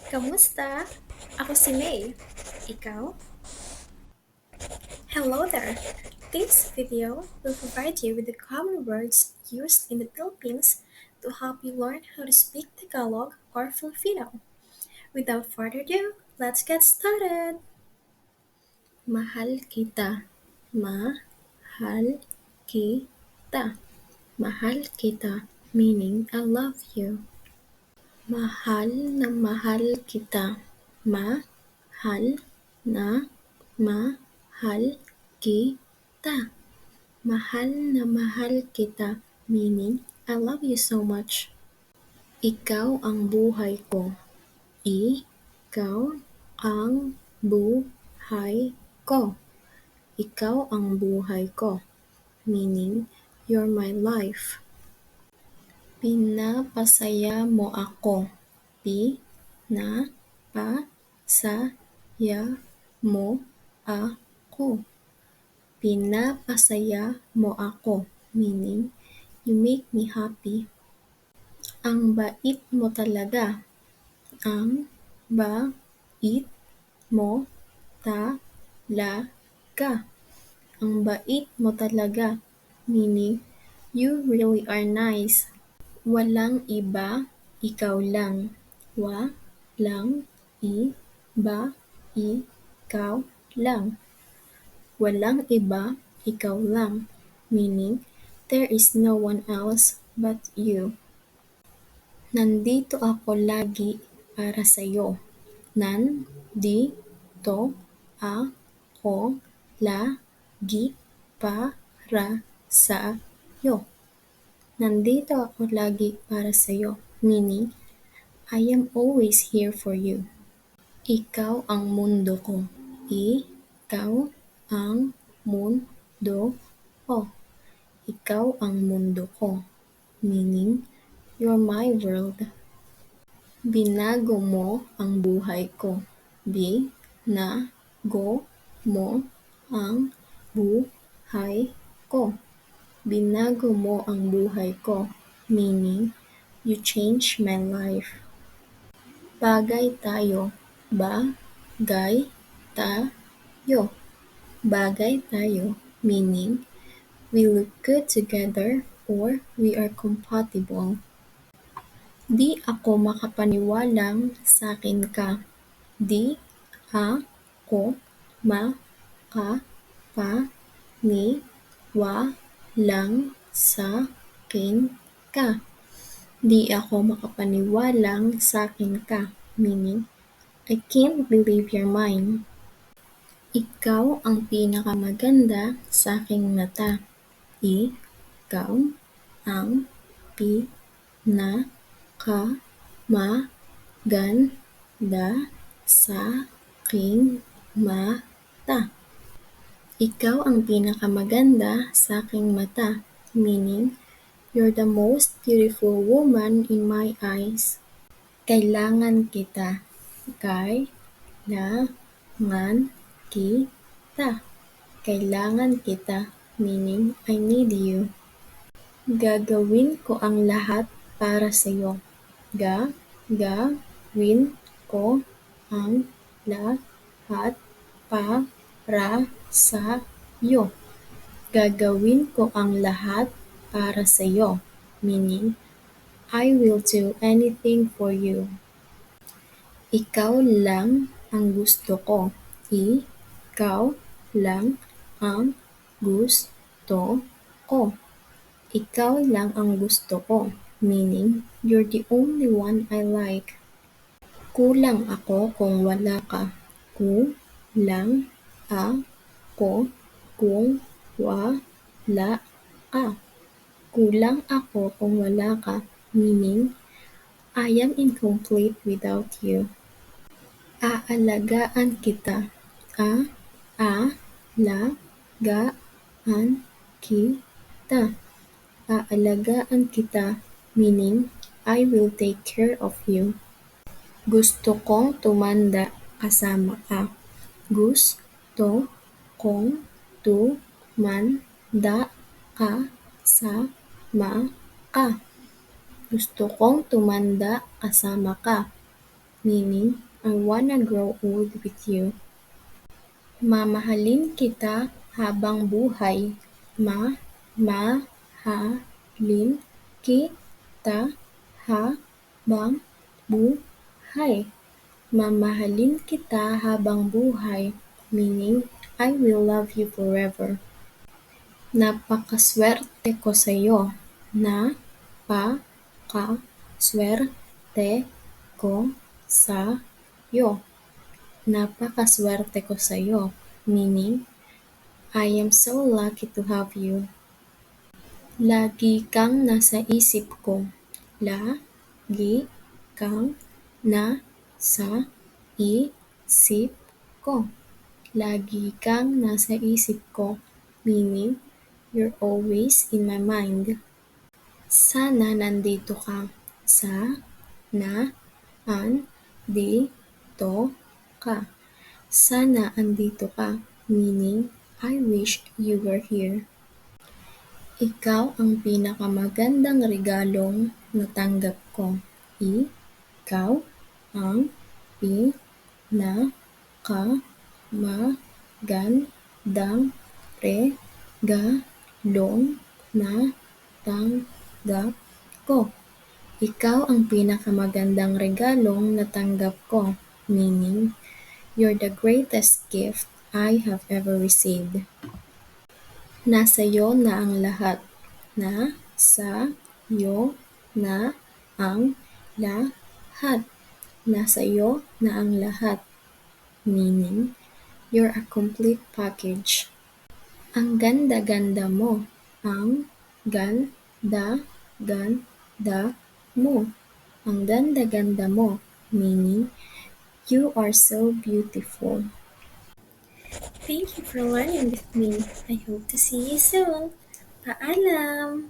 Kamusta? Ako si May. Ikaw? Hello there! This video will provide you with the common words used in the Philippines to help you learn how to speak Tagalog or Filipino. Without further ado, let's get started! Mahal kita. Mahal kita. Mahal kita, meaning I love you. Mahal na mahal kita. Mahal na mahal kita. Mahal na mahal kita, meaning I love you so much. Ikaw ang buhay ko. Ikaw ang buhay ko. Ikaw ang buhay ko, meaning you're my life. Pinapasaya mo ako. Pinapasaya mo ako. Pinapasaya mo ako, meaning you make me happy. Ang bait mo talaga. Ang bait mo talaga. Ang bait mo talaga, meaning you really are nice. Walang iba, ikaw lang. Walang iba, ikaw lang. Walang iba, ikaw lang, meaning there is no one else but you. Nandito ako lagi para sa'yo. Nandito ako lagi para sa'yo. Nandito ako lagi para sa'yo, meaning I am always here for you. Ikaw ang mundo ko. Ikaw ang mundo ko. Ikaw ang mundo ko, meaning you're my world. Binago mo ang buhay ko. Binago mo ang buhay ko. Binago mo ang buhay ko, meaning you changed my life. Bagay tayo. Bagay tayo. Bagay tayo, meaning we look good together or we are compatible. Di ako makapaniwalang sa'kin ka. Di ako makapaniwalang sa'kin ka. Di ako makapaniwalang sa'kin ka, meaning I can't believe you're mine. Ikaw ang pinakamaganda sa aking mata. Ikaw ang pinakamaganda sa aking mata. Ikaw ang pinakamaganda sa aking mata, meaning you're the most beautiful woman in my eyes. Kailangan kita. Kailangan kita. Kailangan kita, meaning I need you. Gagawin ko ang lahat para sa'yo. Gagawin ko ang lahat para sa'yo. Gagawin ko ang lahat para sa'yo, meaning I will do anything for you. Ikaw lang ang gusto ko. Ikaw lang ang gusto ko. Ikaw lang ang gusto ko, meaning you're the only one I like. Kulang ako kung wala ka. Kulang ako kung wala ka. Kulang ako kung wala ka, meaning I am incomplete without you. Aalagaan kita. Aalagaan kita. Aalagaan kita, meaning I will take care of you. Gusto kong tumanda kasama ka. Gusto kong tumanda kasama ka. Gusto kong tumanda kasama ka, meaning I wanna grow old with you. Mamahalin kita habang buhay. Ma-ma-halin kita habang buhay. Mamahalin kita habang buhay, meaning I will love you forever. Napakaswerte ko sa'yo. Napakaswerte ko sa'yo. Napakaswerte ko sa'yo, meaning I am so lucky to have you. Lagi kang nasa isip ko. Lagi kang nasa isip ko. Lagi kang nasa isip ko, meaning you're always in my mind. Sana nandito ka. Andito ka. Sana andito ka, meaning I wish you were here. Ikaw ang pinakamagandang regalong natanggap ko. Ikaw ang pinakamagandang regalong natanggap ko. Ikaw ang pinakamagandang regalong natanggap ko, meaning you're the greatest gift I have ever received. Nasa'yo na ang lahat. Nasa'yo na ang lahat. Nasa'yo na ang lahat, meaning you're a complete package. Ang ganda-ganda mo. Ang ganda-ganda mo. Ang ganda-ganda mo, meaning you are so beautiful. Thank you for learning with me. I hope to see you soon. Paalam!